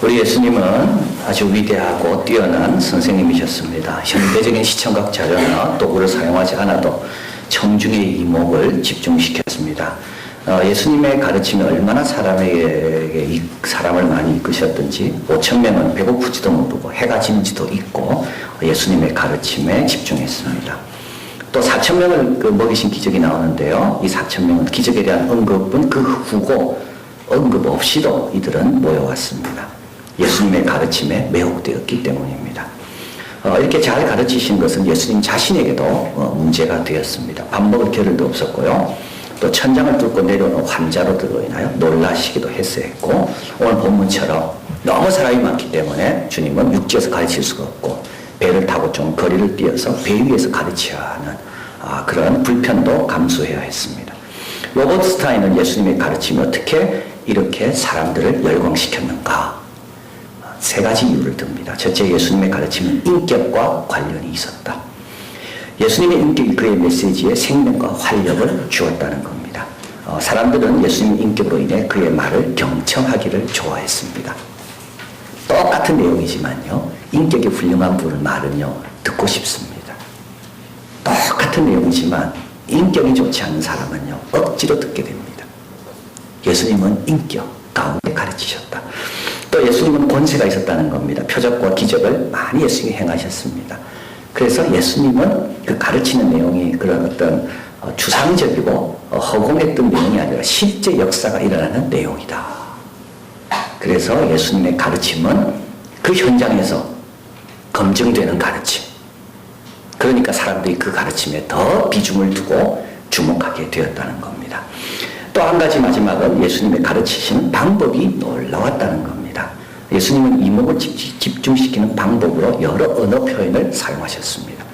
우리 예수님은 아주 위대하고 뛰어난 선생님이셨습니다. 현대적인 시청각 자료나 도구를 사용하지 않아도 청중의 이목을 집중시켰습니다. 예수님의 가르침이 얼마나 사람에게 사람을 많이 이끄셨든지 5천 명은 배고프지도 모르고 해가 지는지도 잊고 예수님의 가르침에 집중했습니다. 또 4천 명을 먹이신 기적이 나오는데요. 이 4천 명은 기적에 대한 언급은 그 후고 언급 없이도 이들은 모여왔습니다. 예수님의 가르침에 매혹되었기 때문입니다. 이렇게 잘 가르치신 것은 예수님 자신에게도 문제가 되었습니다. 밥 먹을 겨를도 없었고요. 또 천장을 뚫고 내려오는 환자로들로 인하여 놀라시기도 했고, 오늘 본문처럼 너무 사람이 많기 때문에 주님은 육지에서 가르칠 수가 없고 배를 타고 좀 거리를 뛰어서 배 위에서 가르쳐야 하는 그런 불편도 감수해야 했습니다. 로버트 스타인은 예수님의 가르침이 어떻게 이렇게 사람들을 열광시켰는가? 세 가지 이유를 듭니다. 첫째, 예수님의 가르침은 인격과 관련이 있었다. 예수님의 인격이 그의 메시지에 생명과 활력을 주었다는 겁니다. 사람들은 예수님의 인격으로 인해 그의 말을 경청하기를 좋아했습니다. 똑같은 내용이지만요, 인격이 훌륭한 분의 말은요, 듣고 싶습니다. 똑같은 내용이지만 인격이 좋지 않은 사람은요, 억지로 듣게 됩니다. 예수님은 인격 가운데 가르치셨다. 또 예수님은 권세가 있었다는 겁니다. 표적과 기적을 많이 예수님이 행하셨습니다. 그래서 예수님은 그 가르치는 내용이 그런 어떤 추상적이고 허공했던 내용이 아니라 실제 역사가 일어나는 내용이다. 그래서 예수님의 가르침은 그 현장에서 검증되는 가르침. 그러니까 사람들이 그 가르침에 더 비중을 두고 주목하게 되었다는 겁니다. 또 한 가지 마지막은 예수님의 가르치시는 방법이 놀라웠다는 겁니다. 예수님은 이목을 집중시키는 방법으로 여러 언어 표현을 사용하셨습니다.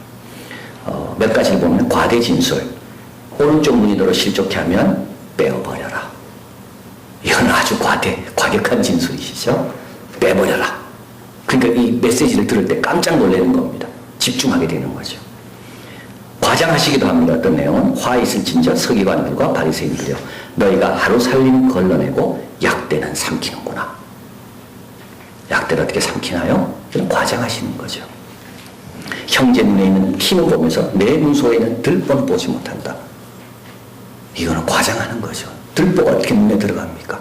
몇 가지를 보면 과대 진술, 오른쪽 문이도로 실족해 하면 빼어버려라. 이건 아주 과격한 진술이시죠. 빼버려라. 그러니까 이 메시지를 들을 때 깜짝 놀라는 겁니다. 집중하게 되는 거죠. 과장하시기도 합니다. 어떤 내용은 화 있을 진저 서기관들과 바리새인들이여 너희가 하루 살림 걸러내고 약대는 삼키는구나. 약대를 어떻게 삼키나요? 이런 과장하시는 거죠. 형제 눈에 있는 피는 보면서 내 눈 속에 있는 들보는 보지 못한다. 이거는 과장하는 거죠. 들보가 어떻게 눈에 들어갑니까?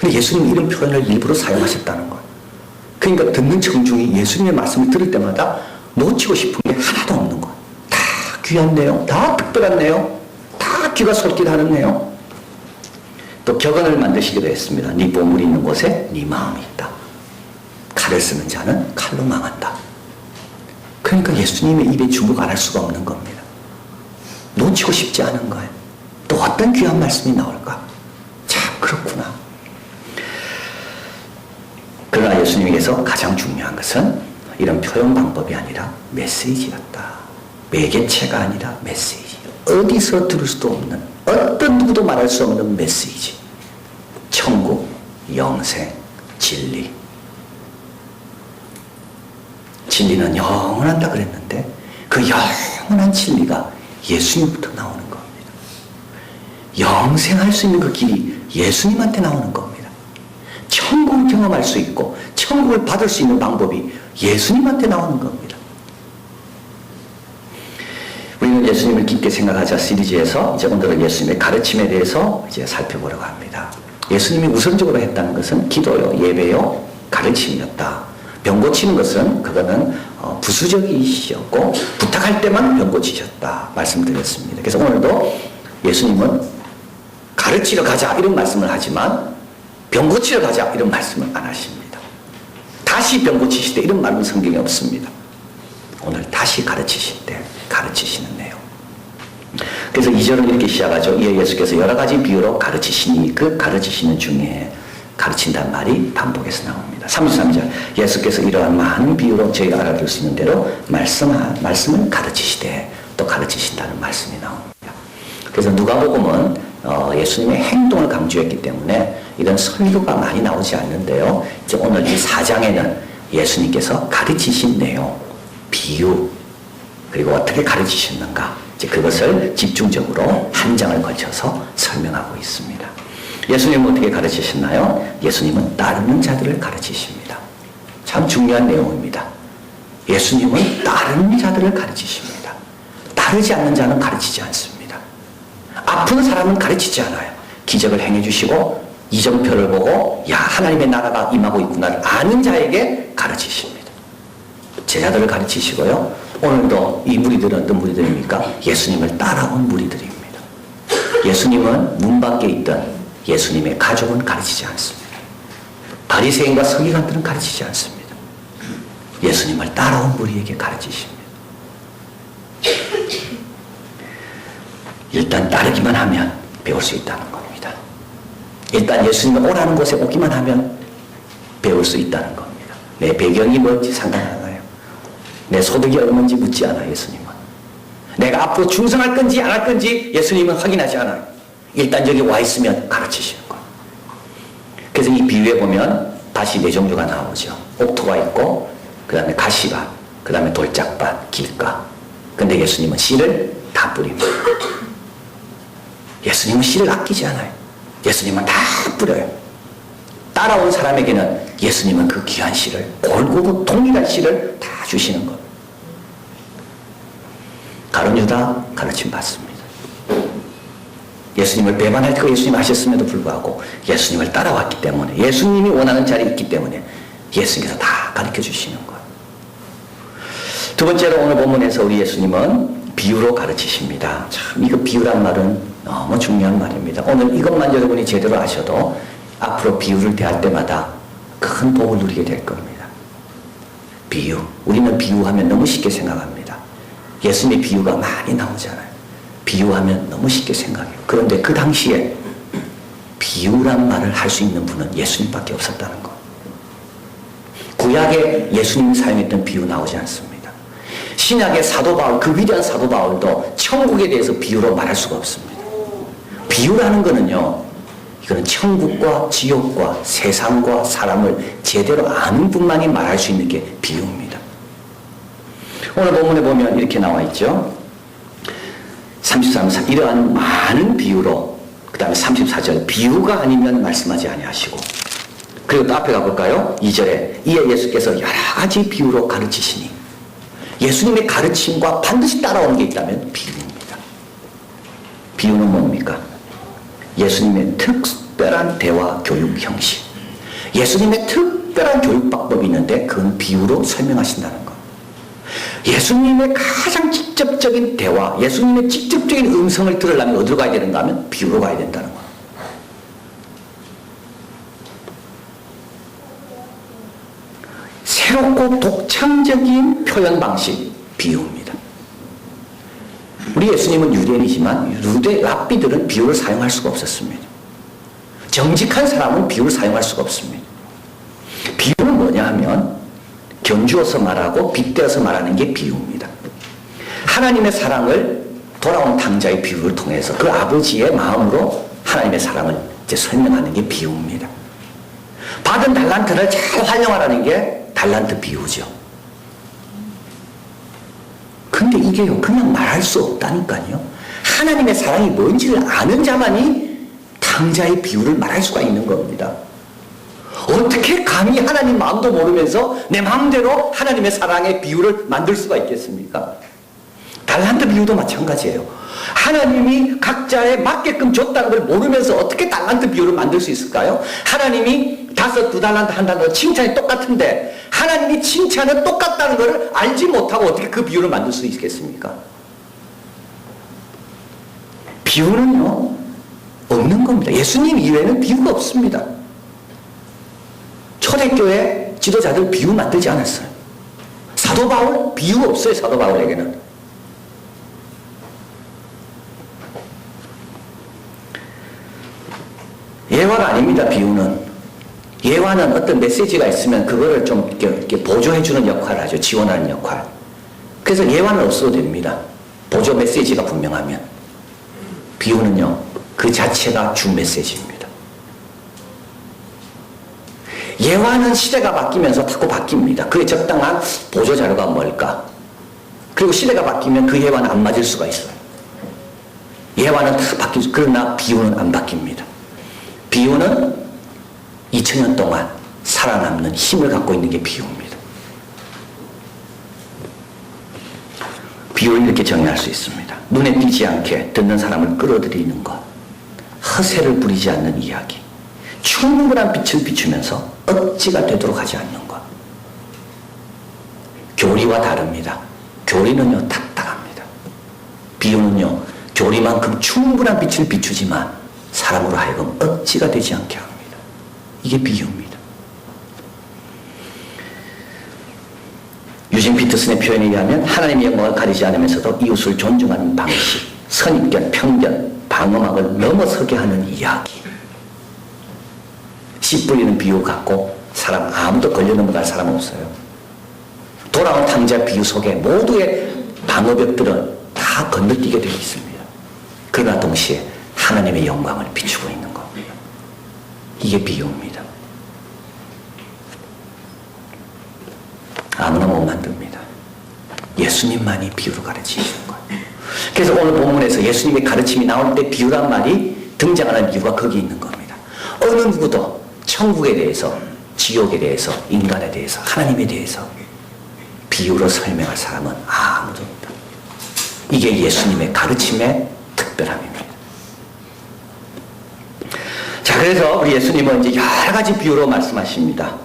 근데 예수님이 이런 표현을 일부러 사용하셨다는 거예요. 그러니까 듣는 청중이 예수님의 말씀을 들을 때마다 놓치고 싶은 게 하나도 없는 거예요. 다 귀한 내용, 다 특별한 내용, 다 귀가 솔깃하는 내용. 또 격언을 만드시기도 했습니다. 네 보물이 있는 곳에 네 마음이 있다. 칼을 쓰는 자는 칼로 망한다. 그러니까 예수님의 입에 주목 안 할 수가 없는 겁니다. 놓치고 싶지 않은 거예요. 또 어떤 귀한 말씀이 나올까? 참 그렇구나. 그러나 예수님에게서 가장 중요한 것은 이런 표현 방법이 아니라 메시지였다. 매개체가 아니라 메시지. 어디서 들을 수도 없는, 어떤 누구도 말할 수 없는 메시지. 천국, 영생, 진리. 진리는 영원한다 그랬는데 그 영원한 진리가 예수님부터 나오는 겁니다. 영생할 수 있는 그 길이 예수님한테 나오는 겁니다. 천국을 경험할 수 있고 천국을 받을 수 있는 방법이 예수님한테 나오는 겁니다. 우리는 예수님을 깊게 생각하자 시리즈에서 이제 오늘은 예수님의 가르침에 대해서 이제 살펴보려고 합니다. 예수님이 우선적으로 했다는 것은 기도요, 예배요, 가르침이었다. 병 고치는 것은 그거는 부수적이셨고 부탁할 때만 병 고치셨다 말씀드렸습니다. 그래서 오늘도 예수님은 가르치러 가자 이런 말씀을 하지만 병 고치러 가자 이런 말씀을 안 하십니다. 다시 병 고치실 때 이런 말은 성경에 없습니다. 오늘 다시 가르치실 때 가르치시는 내용. 그래서 2절은 이렇게 시작하죠. 이에 예수께서 여러 가지 비유로 가르치시니 그 가르치시는 중에 가르친다는 말이 반복해서 나옵니다. 33절 예수께서 이러한 많은 비유로 저희가 알아들을 수 있는 대로 말씀을 가르치시되 또 가르치신다는 말씀이 나옵니다. 그래서 누가복음은 예수님의 행동을 강조했기 때문에 이런 설교가 많이 나오지 않는데요. 이제 오늘 이 4장에는 예수님께서 가르치신 내용, 비유, 그리고 어떻게 가르치셨는가 이제 그것을 집중적으로 한 장을 걸쳐서 설명하고 있습니다. 예수님은 어떻게 가르치셨나요? 예수님은 따르는 자들을 가르치십니다. 참 중요한 내용입니다. 예수님은 따르는 자들을 가르치십니다. 따르지 않는 자는 가르치지 않습니다. 아픈 사람은 가르치지 않아요. 기적을 행해주시고 이정표를 보고 야, 하나님의 나라가 임하고 있구나를 아는 자에게 가르치십니다. 제자들을 가르치시고요. 오늘도 이 무리들은 어떤 무리들입니까? 예수님을 따라온 무리들입니다. 예수님은 문 밖에 있던 예수님의 가족은 가르치지 않습니다. 바리새인과 서기관들은 가르치지 않습니다. 예수님을 따라온 무리에게 가르치십니다. 일단 따르기만 하면 배울 수 있다는 겁니다. 일단 예수님이 오라는 곳에 오기만 하면 배울 수 있다는 겁니다. 내 배경이 뭔지 상관 안 해요. 내 소득이 얼마인지 묻지 않아요. 예수님은. 내가 앞으로 충성할 건지 안 할 건지 예수님은 확인하지 않아요. 일단 여기 와 있으면 가르치시는 거예요. 그래서 이 비유에 보면 밭이 네 종류가 나오죠. 옥토가 있고 그 다음에 가시밭, 그 다음에 돌짝밭, 길가. 근데 예수님은 씨를 다 뿌립니다. 예수님은 씨를 아끼지 않아요. 예수님은 다 뿌려요. 따라온 사람에게는 예수님은 그 귀한 씨를, 골고루 동일한 씨를 다 주시는 것. 가룟 유다 가르침 받습니다. 예수님을 배반할 거 예수님 아셨음에도 불구하고 예수님을 따라왔기 때문에, 예수님이 원하는 자리에 있기 때문에 예수님께서 다 가르쳐 주시는 거예요. 두 번째로 오늘 본문에서 우리 예수님은 비유로 가르치십니다. 참 이거 비유란 말은 너무 중요한 말입니다. 오늘 이것만 여러분이 제대로 아셔도 앞으로 비유를 대할 때마다 큰 복을 누리게 될 겁니다. 비유. 우리는 비유하면 너무 쉽게 생각합니다. 예수님의 비유가 많이 나오잖아요. 비유하면 너무 쉽게 생각해요. 그런데 그 당시에 비유란 말을 할 수 있는 분은 예수님밖에 없었다는 거. 구약에 예수님이 사용했던 비유 나오지 않습니다. 신약의 사도 바울, 그 위대한 사도 바울도 천국에 대해서 비유로 말할 수가 없습니다. 비유라는 거는요, 이거는 천국과 지옥과 세상과 사람을 제대로 아는 분만이 말할 수 있는 게 비유입니다. 오늘 본문에 보면 이렇게 나와 있죠. 33절 이러한 많은 비유로, 그 다음에 34절 비유가 아니면 말씀하지 아니하시고, 그리고 또 앞에 가볼까요? 2절에 이에 예수께서 여러 가지 비유로 가르치시니, 예수님의 가르침과 반드시 따라오는 게 있다면 비유입니다. 비유는 뭡니까? 예수님의 특별한 대화 교육 형식, 예수님의 특별한 교육 방법이 있는데 그건 비유로 설명하신다는 것. 예수님의 가장 직접적인 대화, 예수님의 직접적인 음성을 들으려면 어디로 가야 되는가 하면 비유로 가야 된다는 것. 새롭고 독창적인 표현 방식, 비유입니다. 우리 예수님은 유대인이지만 랍비들은 비유를 사용할 수가 없었습니다. 정직한 사람은 비유를 사용할 수가 없습니다. 비유는 뭐냐 하면 견주어서 말하고 빗대어서 말하는 게 비유입니다. 하나님의 사랑을 돌아온 탕자의 비유를 통해서 그 아버지의 마음으로 하나님의 사랑을 이제 설명하는 게 비유입니다. 받은 달란트를 잘 활용하라는 게 달란트 비유죠. 근데 이게요, 그냥 말할 수 없다니까요. 하나님의 사랑이 뭔지를 아는 자만이 탕자의 비유를 말할 수가 있는 겁니다. 어떻게 감히 하나님 마음도 모르면서 내 마음대로 하나님의 사랑의 비유를 만들 수가 있겠습니까? 달란트 비유도 마찬가지예요. 하나님이 각자에 맞게끔 줬다는 걸 모르면서 어떻게 달란트 비유를 만들 수 있을까요? 하나님이 5, 2달란트, 1달란트 칭찬이 똑같은데 하나님이 칭찬은 똑같다는 걸 알지 못하고 어떻게 그 비유를 만들 수 있겠습니까? 비유는요, 없는 겁니다. 예수님 이외에는 비유가 없습니다. 초대교회 지도자들 비유 만들지 않았어요. 사도 바울 비유 없어요. 사도 바울에게는. 예화가 아닙니다. 비유는. 예화는 어떤 메시지가 있으면 그거를 좀 이렇게 보조해주는 역할을 하죠. 지원하는 역할. 그래서 예화는 없어도 됩니다. 보조 메시지가 분명하면. 비유는요, 그 자체가 주 메시지입니다. 예화는 시대가 바뀌면서 자꾸 바뀝니다. 그에 적당한 보조 자료가 뭘까? 그리고 시대가 바뀌면 그 예화는 안 맞을 수가 있어요. 예화는 다 바뀌죠. 그러나 비유는 안 바뀝니다. 비유는 2000년 동안 살아남는 힘을 갖고 있는 게 비유입니다. 비유를 이렇게 정의할 수 있습니다. 눈에 띄지 않게 듣는 사람을 끌어들이는 것, 허세를 부리지 않는 이야기, 충분한 빛을 비추면서 억지가 되도록 하지 않는 것. 교리와 다릅니다. 교리는요, 딱딱합니다. 비유는요, 교리만큼 충분한 빛을 비추지만 사람으로 하여금 억지가 되지 않게 합니다. 이게 비유입니다. 유진 피터슨의 표현에 의하면 하나님의 영광을 가리지 않으면서도 이웃을 존중하는 방식, 선입견, 편견, 방어막을 넘어서게 하는 이야기. 씨 뿌리는 비유 갖고 사람 아무도 걸려 넘어갈 사람 없어요. 돌아온 탕자 비유 속에 모두의 방어벽들은 다 건너뛰게 되어 있습니다. 그러나 동시에 하나님의 영광을 비추고 있는 겁니다. 이게 비유입니다. 아무나 못 만듭니다. 예수님만이 비유로 가르치시는 거예요. 그래서 오늘 본문에서 예수님의 가르침이 나올 때 비유란 말이 등장하는 이유가 거기 있는 겁니다. 어느 누구도 천국에 대해서, 지옥에 대해서, 인간에 대해서, 하나님에 대해서 비유로 설명할 사람은 아무도 없다. 이게 예수님의 가르침의 특별함입니다. 자, 그래서 우리 예수님은 이제 여러 가지 비유로 말씀하십니다.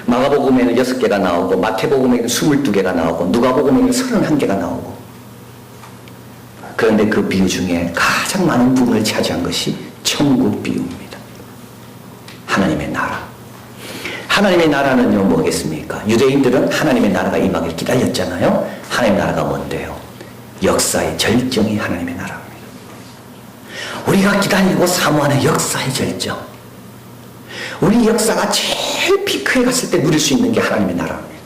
마가복음에는 6개가 나오고, 마태복음에는 22개가 나오고, 누가복음에는 31개가 나오고. 그런데 그 비유 중에 가장 많은 부분을 차지한 것이 천국 비유입니다. 하나님의 나라. 하나님의 나라는요, 뭐겠습니까? 유대인들은 하나님의 나라가 임하길 기다렸잖아요. 하나님의 나라가 뭔데요? 역사의 절정이 하나님의 나라입니다. 우리가 기다리고 사모하는 역사의 절정. 우리 역사가 제일 피크에 갔을 때 누릴 수 있는 게 하나님의 나라입니다.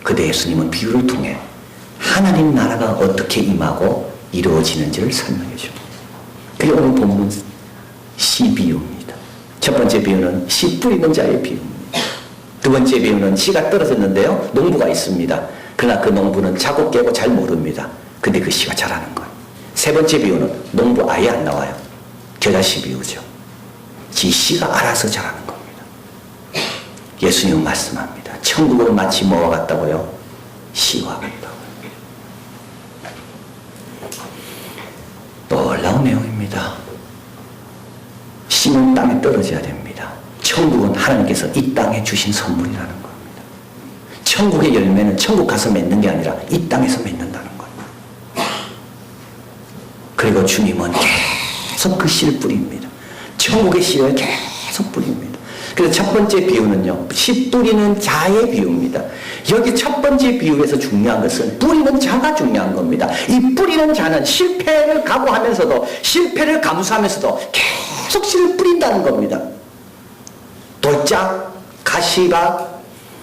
그때 예수님은 비유를 통해 하나님 나라가 어떻게 임하고 이루어지는지를 설명해 줍니다. 그게 오늘 본문 씨 비유입니다. 첫 번째 비유는 씨 뿌리는 자의 비유입니다. 두 번째 비유는 씨가 떨어졌는데요, 농부가 있습니다. 그러나 그 농부는 자고 깨고 잘 모릅니다. 근데 그 씨가 자라는 거예요. 세 번째 비유는 농부 아예 안 나와요. 겨자씨 비유죠. 지 씨가 알아서 자라는 겁니다. 예수님은 말씀합니다. 천국은 마치 뭐와 같다고요? 씨와 같다고요. 놀라운 내용입니다. 씨는 땅에 떨어져야 됩니다. 천국은 하나님께서 이 땅에 주신 선물이라는 겁니다. 천국의 열매는 천국 가서 맺는 게 아니라 이 땅에서 맺는다는 거예요. 그리고 주님은 계속 그 씨를 뿌립니다. 천국의 씨를 계속 뿌립니다. 그래서 첫 번째 비유는요, 씨 뿌리는 자의 비유입니다. 여기 첫 번째 비유에서 중요한 것은 뿌리는 자가 중요한 겁니다. 이 뿌리는 자는 실패를 각오하면서도, 실패를 감수하면서도 계속 씨를 뿌린다는 겁니다. 돌짝, 가시가,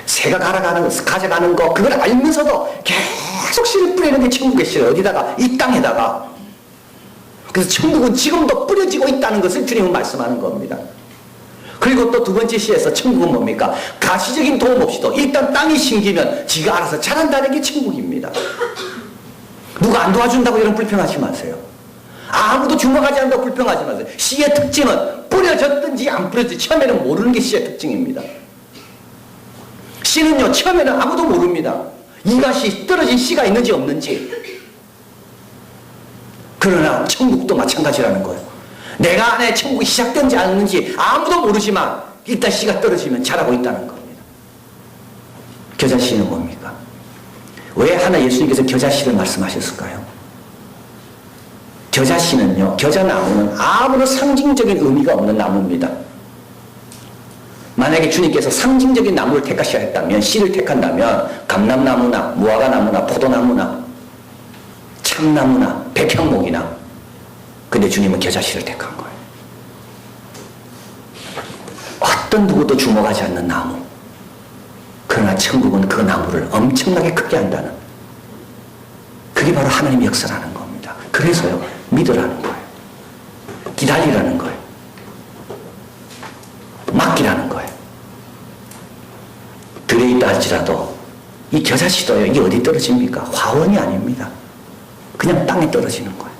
새가 가져가는 거, 그걸 알면서도 계속 씨를 뿌리는 게 천국의 씨를 어디다가? 이 땅에다가. 그래서 천국은 지금도 뿌려지고 있다는 것을 주님은 말씀하는 겁니다. 그리고 또 두 번째 시에서 천국은 뭡니까? 가시적인 도움 없이도 일단 땅이 심기면 지가 알아서 자란다는 게 천국입니다. 누가 안 도와준다고 이런 불평하지 마세요. 아무도 주목하지 않는다고 불평하지 마세요. 씨의 특징은 뿌려졌든지 안 뿌려졌든지 처음에는 모르는 게 씨의 특징입니다. 씨는요, 처음에는 아무도 모릅니다. 이것이 떨어진 씨가 있는지 없는지. 그러나 천국도 마찬가지라는 거예요. 내가 안에 천국이 시작된지 않는지 아무도 모르지만 일단 씨가 떨어지면 자라고 있다는 겁니다. 겨자씨는 뭡니까? 왜 하나 예수님께서 겨자씨를 말씀하셨을까요? 겨자씨는요, 겨자나무는 아무런 상징적인 의미가 없는 나무입니다. 만약에 주님께서 상징적인 나무를 택하셔야 했다면, 씨를 택한다면 감람나무나 무화과나무나 포도나무나 참나무나 백향목이나, 근데 주님은 겨자씨를 택한 거예요. 어떤 누구도 주목하지 않는 나무. 그러나 천국은 그 나무를 엄청나게 크게 한다는, 그게 바로 하나님의 역사라는 겁니다. 그래서요, 믿으라는 거예요. 기다리라는 거예요. 맡기라는 거예요. 들에 있다 할지라도 이 겨자씨도요, 이게 어디 떨어집니까? 화원이 아닙니다. 그냥 땅에 떨어지는 거예요.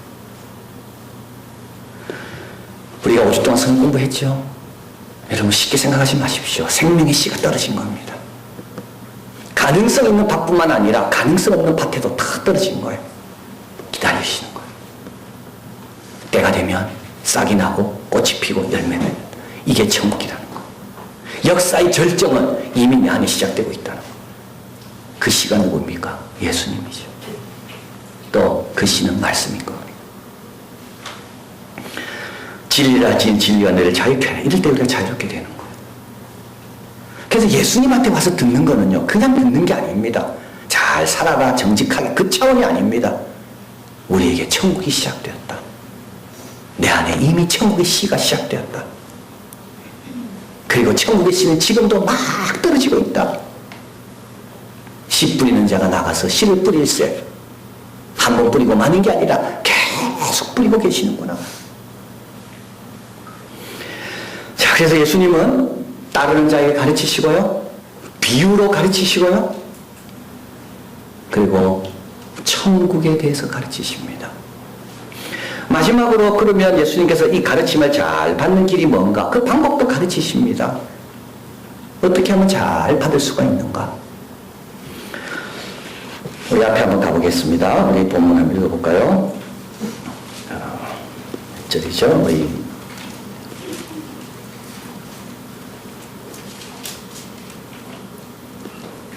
우리 우리가 5주 동안 성경 공부했죠? 여러분 쉽게 생각하지 마십시오. 생명의 씨가 떨어진 겁니다. 가능성 있는 밭뿐만 아니라 가능성 없는 밭에도 다 떨어진 거예요. 기다리시는 거예요. 때가 되면 싹이 나고 꽃이 피고 열매는 이게 천국이라는 거. 역사의 절정은 이미 내 안에 시작되고 있다는 거. 그 씨가 누굽니까? 예수님이죠. 또 그 씨는 말씀인 겁니다. 진리라 진리가 너를 자유케 하라. 이럴 때 우리가 자유롭게 되는 거예요. 그래서 예수님한테 와서 듣는 거는요, 그냥 듣는 게 아닙니다. 잘 살아라, 정직하게, 그 차원이 아닙니다. 우리에게 천국이 시작되었다. 내 안에 이미 천국의 씨가 시작되었다. 그리고 천국의 씨는 지금도 막 떨어지고 있다. 씨 뿌리는 자가 나가서 씨를 뿌릴세. 한 번 뿌리고 마는 게 아니라 계속 뿌리고 계시는구나. 자, 그래서 예수님은 따르는 자에게 가르치시고요, 비유로 가르치시고요, 그리고 천국에 대해서 가르치십니다. 마지막으로 그러면 예수님께서 이 가르침을 잘 받는 길이 뭔가? 그 방법도 가르치십니다. 어떻게 하면 잘 받을 수가 있는가? 우리 앞에 한번 가보겠습니다. 우리 본문 한번 읽어볼까요? 저리죠? 우리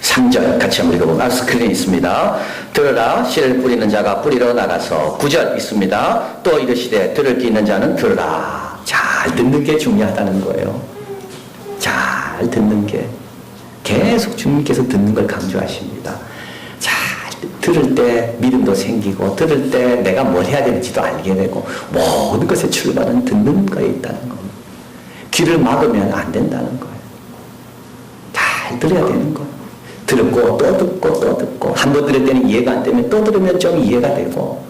3절 같이 한번 읽어보면 스크린에 있습니다. 들으라, 씨를 뿌리는 자가 뿌리러 나가서 9절 있습니다. 또 이르시되 들을 귀 있는 자는 들으라. 잘 듣는 게 중요하다는 거예요. 잘 듣는 게. 계속 주님께서 듣는 걸 강조하십니다. 잘 들을 때 믿음도 생기고, 들을 때 내가 뭘 해야 되는지도 알게 되고, 모든 것의 출발은 듣는 거에 있다는 겁니다. 귀를 막으면 안 된다는 거예요. 잘 들어야 되는 거예요. 듣고 또 듣고 또 듣고, 한 번 들을 때는 이해가 안 되면 또 들으면 좀 이해가 되고,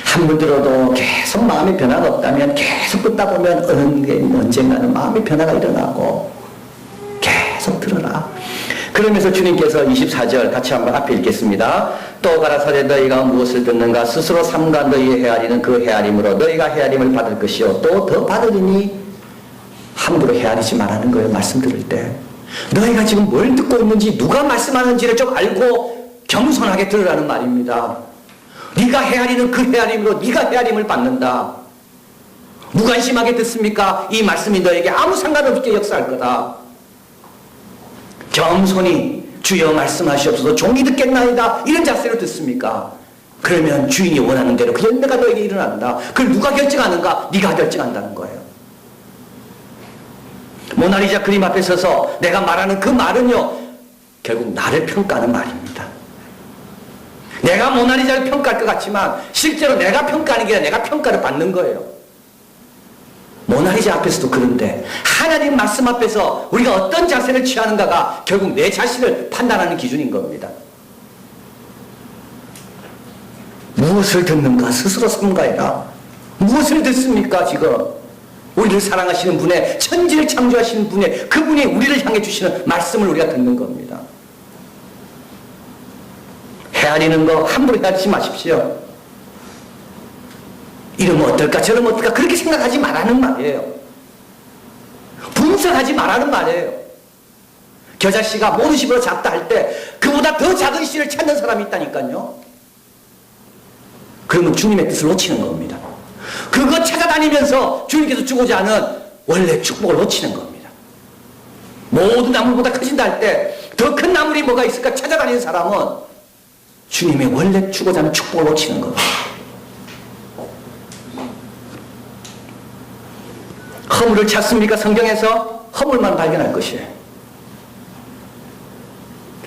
한 번 들어도 계속 마음의 변화가 없다면 계속 듣다 보면 언젠가는 마음의 변화가 일어나고, 계속 들어라. 그러면서 주님께서 24절 같이 한번 앞에 읽겠습니다. 또 가라사대 너희가 무엇을 듣는가 스스로 삼가 너희의 헤아리는 그 헤아림으로 너희가 헤아림을 받을 것이요 또 더 받으리니. 함부로 헤아리지 말라는 거예요. 말씀 들을 때 너희가 지금 뭘 듣고 있는지, 누가 말씀하는지를 좀 알고 겸손하게 들으라는 말입니다. 네가 헤아리는 그 헤아림으로 네가 헤아림을 받는다. 무관심하게 듣습니까? 이 말씀이 너에게 아무 상관없게 역사할 거다. 겸손히 주여 말씀하시옵소서 종이 듣겠나이다 이런 자세로 듣습니까? 그러면 주인이 원하는 대로 그 열매가 너에게 일어난다. 그걸 누가 결정하는가? 네가 결정한다는 거예요. 모나리자 그림 앞에 서서 내가 말하는 그 말은요, 결국 나를 평가하는 말입니다. 내가 모나리자를 평가할 것 같지만 실제로 내가 평가하는 게 아니라 내가 평가를 받는 거예요. 모나리자 앞에서도 그런데 하나님 말씀 앞에서 우리가 어떤 자세를 취하는가가 결국 내 자신을 판단하는 기준인 겁니다. 무엇을 듣는가 스스로 삼가해라. 무엇을 듣습니까? 지금 우리를 사랑하시는 분의, 천지를 창조하시는 분의, 그분이 우리를 향해 주시는 말씀을 우리가 듣는 겁니다. 헤아리는 거 함부로 헤아리지 마십시오. 이러면 어떨까 저러면 어떨까 그렇게 생각하지 말라는 말이에요. 분석하지 말라는 말이에요. 겨자씨가 모두씨보다 작다 할 때 그보다 더 작은 씨를 찾는 사람이 있다니까요. 그러면 주님의 뜻을 놓치는 겁니다. 그거 찾아다니면서 주님께서 주고자 하는 원래 축복을 놓치는 겁니다. 모든 나물보다 커진다 할 때 더 큰 나물이 뭐가 있을까 찾아다니는 사람은 주님의 원래 주고자 하는 축복을 놓치는 겁니다. 허물을 찾습니까? 성경에서 허물만 발견할 것이에요.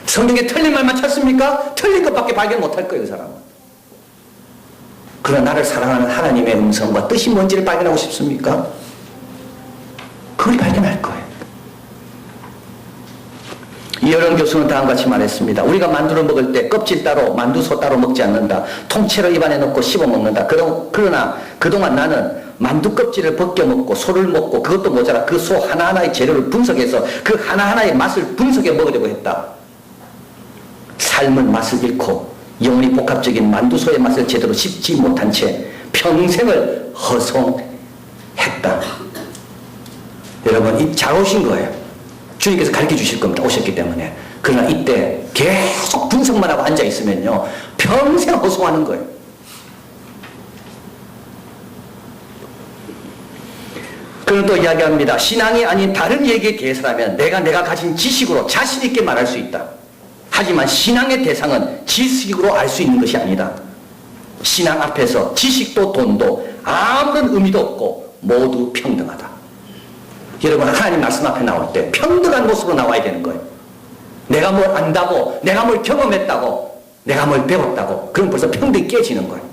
성경에 틀린 말만 찾습니까? 틀린 것밖에 발견 못할 거예요, 그 사람은. 그러나 나를 사랑하는 하나님의 음성과 뜻이 뭔지를 발견하고 싶습니까? 그걸 발견할 거예요. 이여론 교수는 다음과 같이 말했습니다. 우리가 만두를 먹을 때 껍질 따로, 만두소 따로 먹지 않는다. 통째로 입안에 넣고 씹어 먹는다. 그러나 그동안 나는 만두 껍질을 벗겨 먹고 소를 먹고 그것도 모자라 그 소 하나하나의 재료를 분석해서 그 하나하나의 맛을 분석해 먹으려고 했다. 삶은 맛을 잃고 영원히 복합적인 만두소의 맛을 제대로 씹지 못한 채 평생을 허송했다. 했다. 여러분, 잘 오신 거예요. 주님께서 가르쳐 주실 겁니다. 오셨기 때문에. 그러나 이때 계속 분석만 하고 앉아 있으면요, 평생 허송하는 거예요. 그는 또 이야기합니다. 신앙이 아닌 다른 얘기에 대해서라면 내가 가진 지식으로 자신 있게 말할 수 있다. 하지만 신앙의 대상은 지식으로 알 수 있는 것이 아니다. 신앙 앞에서 지식도 돈도 아무런 의미도 없고 모두 평등하다. 여러분, 하나님 말씀 앞에 나올 때 평등한 모습으로 나와야 되는 거예요. 내가 뭘 안다고, 내가 뭘 경험했다고, 내가 뭘 배웠다고, 그럼 벌써 평등이 깨지는 거예요.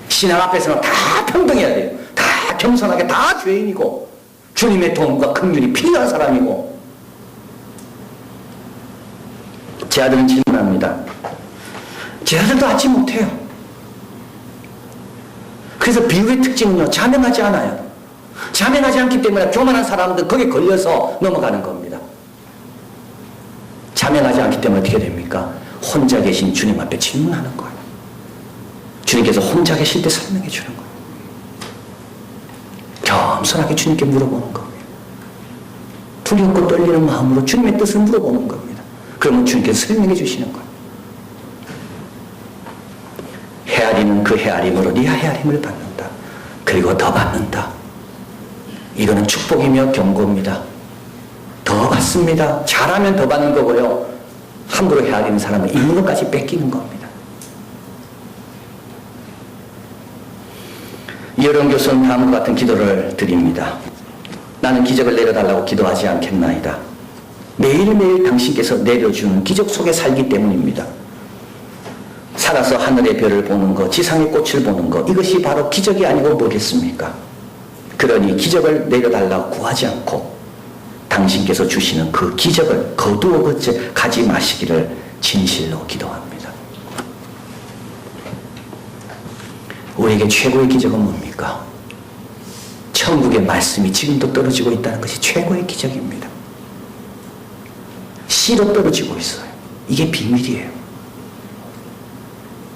신앙 앞에서는 다 평등해야 돼요. 다 겸손하게, 다 죄인이고 주님의 도움과 긍휼이 필요한 사람이고. 제 아들은 질문합니다. 제 아들도 알지 못해요. 그래서 비유의 특징은요, 자명하지 않아요. 자명하지 않기 때문에 교만한 사람들 거기에 걸려서 넘어가는 겁니다. 자명하지 않기 때문에 어떻게 됩니까? 혼자 계신 주님 앞에 질문하는 거예요. 주님께서 혼자 계실 때 설명해 주는 거예요. 겸손하게 주님께 물어보는 거예요. 두렵고 떨리는 마음으로 주님의 뜻을 물어보는 겁니다. 그러면 주님께서 설명해 주시는 거예요. 헤아리는 그 헤아림으로 네 헤아림을 받는다. 그리고 더 받는다. 이거는 축복이며 경고입니다. 더 받습니다. 잘하면 더 받는 거고요. 함부로 헤아리는 사람은 있는 것까지 뺏기는 겁니다. 이어령 교수는 다음과 같은 기도를 드립니다. 나는 기적을 내려달라고 기도하지 않겠나이다. 매일매일 당신께서 내려주는 기적 속에 살기 때문입니다. 살아서 하늘의 별을 보는 것, 지상의 꽃을 보는 것, 이것이 바로 기적이 아니고 뭐겠습니까? 그러니 기적을 내려달라고 구하지 않고 당신께서 주시는 그 기적을 거두어 가지 마시기를 진실로 기도합니다. 우리에게 최고의 기적은 뭡니까? 천국의 말씀이 지금도 떨어지고 있다는 것이 최고의 기적입니다. 씨로 떨어지고 있어요. 이게 비밀이에요.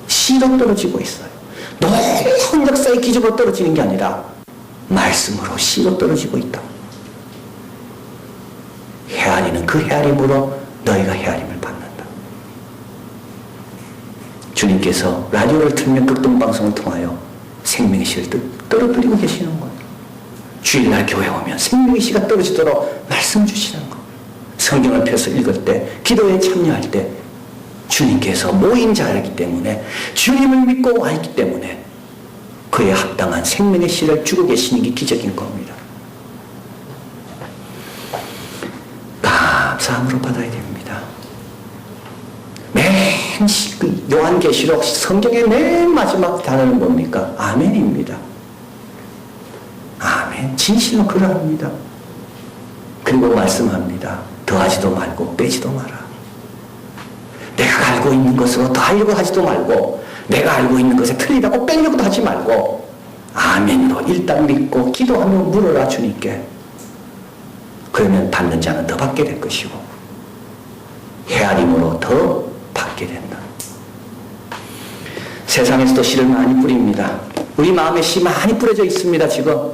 씨로 떨어지고 있어요. 놀라운 역사의 기적으로 떨어지는 게 아니라 말씀으로 씨로 떨어지고 있다. 헤아리는 그 헤아림으로 너희가 헤아림을 받는다. 주님께서 라디오를 틀면 극동방송을 통하여 생명의 씨를 떨어뜨리고 계시는 거예요. 주일날 교회 오면 생명의 씨가 떨어지도록 말씀 주시는 거예요. 성경을 펴서 읽을 때, 기도에 참여할 때 주님께서 모인 자이기 때문에, 주님을 믿고 와 있기 때문에 그에 합당한 생명의 씨를 주고 계시는 게 기적인 겁니다. 감사함으로 받아야 됩니다. 요한계시록 성경의 맨 마지막 단어는 뭡니까? 아멘입니다. 아멘. 진실로 그러합니다. 그리고 말씀합니다. 더하지도 말고 빼지도 마라. 내가 알고 있는 것으로 더하려고 하지도 말고, 내가 알고 있는 것에 틀리다고 빼려고도 하지 말고, 아멘으로 일단 믿고 기도하며 물어라 주님께. 그러면 받는 자는 더 받게 될 것이고 헤아림으로 더 받게 된다. 세상에서도 씨를 많이 뿌립니다. 우리 마음에 씨 많이 뿌려져 있습니다. 지금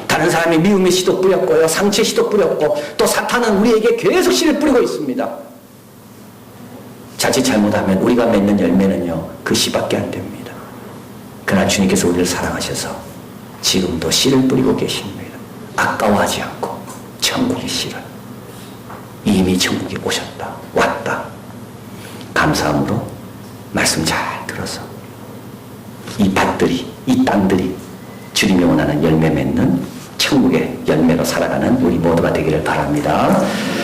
다른 사람이 미움의 씨도 뿌렸고요, 상처의 씨도 뿌렸고, 또 사탄은 우리에게 계속 씨를 뿌리고 있습니다. 자칫 잘못하면 우리가 맺는 열매는요, 그 씨밖에 안 됩니다. 그러나 주님께서 우리를 사랑하셔서 지금도 씨를 뿌리고 계십니다. 아까워하지 않고 천국의 씨를, 이미 천국이 오셨다, 왔다. 감사함으로 말씀 잘 들어서 이 밭들이, 이 땅들이 주님이 원하는 열매 맺는 천국의 열매로 살아가는 우리 모두가 되기를 바랍니다.